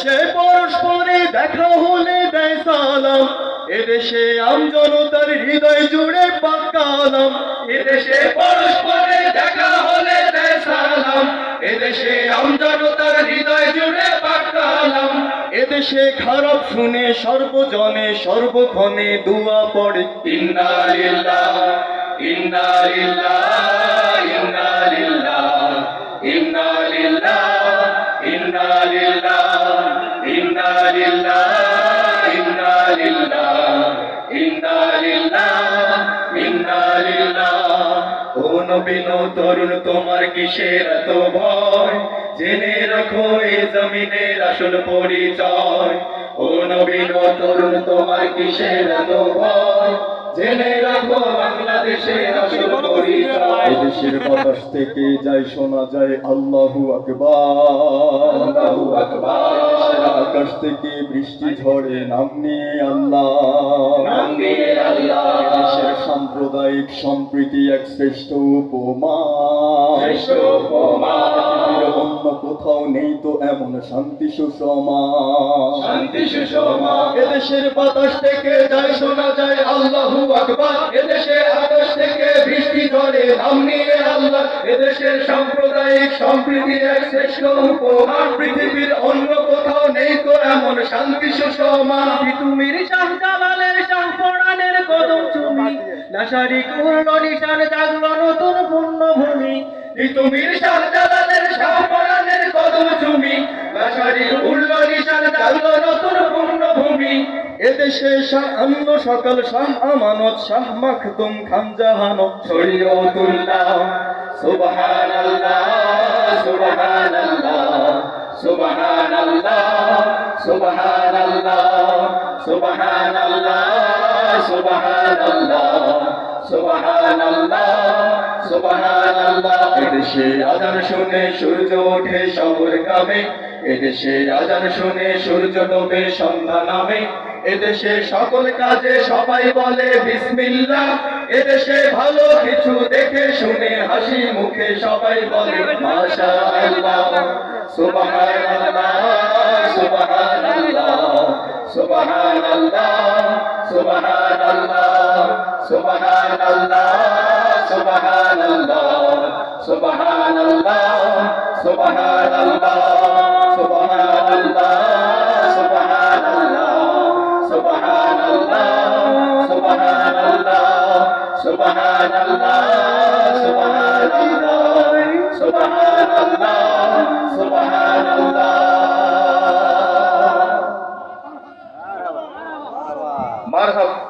সে পরস্পরে দেখা হলে দেয় সালাম, এদেশে আমজনতার হৃদয় জুড়ে পাকালাম। এদেশে পরস্পরে দেখা হলে দেয় সালাম, এদেশে আমজনতার হৃদয় জুড়ে পাকালাম। এদেশে খারাপ শুনে সর্বজনে সর্বক্ষণে দুয়া পড়ে ইন্না লিল্লাহ ইন্না লিল্লাহ ইন্না লিল্লাহ ইন্না লিল্লাহ ইন্না লিল্লাহ ইন্না লিল্লাহ ইন্না লিল্লাহ ইন্না লিল্লাহ ইন্না লিল্লাহ। ও নবীন তরুণ তোমার কিসের এত ভয়, জেনে রাখো এই জমিনের আসল পরিচয়। ও নবীন তরুণ তোমার কিসের এত ভয়, জেনে রাখো বাংলাদেশের আসল পরিচয়। এদেশের বাতাস থেকে যায় শোনা যায় আল্লাহু আকবার, আল্লাহু আকবার। এদেশের আকাশ থেকে বৃষ্টি ঝরে নাম নিয়ে আল্লাহ, নাম নিয়ে আল্লাহ। এদেশের সাম্প্রদায়িক সম্প্রীতি এক শ্রেষ্ঠ উপমা, শ্রেষ্ঠ উপমা। পৃথিবীর অন্য কোথাও নেই তো এমন শান্তি সুষমা, শান্তি সুষমা। এদেশের বাতাস থেকে যায় শোনা যায় আল্লাহু আকবার, এদেশে আকাশ থেকে বৃষ্টি ঝরে নাম নিয়ে আল্লাহ। এদেশের সাম্প্রদায়িক সম্প্রীতি এক শ্রেষ্ঠ উপমা। পৃথিবীর অন্য কোথাও নেই তো এমন শান্তি সুষমা। তুমির শাহজালালের শাহপরাণের কদম চুমি, লাশারি করল নিশান জাগলো নতুন পূর্ণভূমি। তুমির শাহজালালের শাহপরাণের কদম চুমি, লাশারি উড়ল নিশান জাগলো নতুন পূর্ণভূমি। এদেশে শাহ আন্ন সকাল শাহ আমানত শাহ মাখদুম খান জাহানত শরীয়তুল্লাহ সুবহানাল্লাহ সুবহানাল্লাহ সুবহানাল্লাহ সুবহানাল্লাহ সুবহানাল্লাহ সুবহানাল্লাহ সুবহানাল্লাহ সুবহানাল্লাহ। এদেশে আযান শুনে সূর্য ওঠে শহর গ্রামে, এদেশে আযান শুনে সূর্য ডোবে সন্ধ্যা নামে। এদেশে সকল কাজে সবাই বলে বিসমিল্লাহ, এদেশে ভালো কিছু দেখে শুনে হাসি মুখে সবাই বলে মাশাআল্লাহ। সুবহানাল্লাহ সুবহানাল্লাহ সুবহানাল্লাহ সুবহানাল্লাহ সুবহানাল্লাহ সুবহানাল্লাহ সুবহানাল্লাহ সুবহানাল্লাহ সুবহানাল্লাহ সুবহানাল্লাহ সুবহানাল্লাহ সুবহানাল্লাহ সুবহানাল্লাহ সুবহানাল্লাহ সুবহানাল্লাহ সুবহানাল্লাহ। মারহাবা।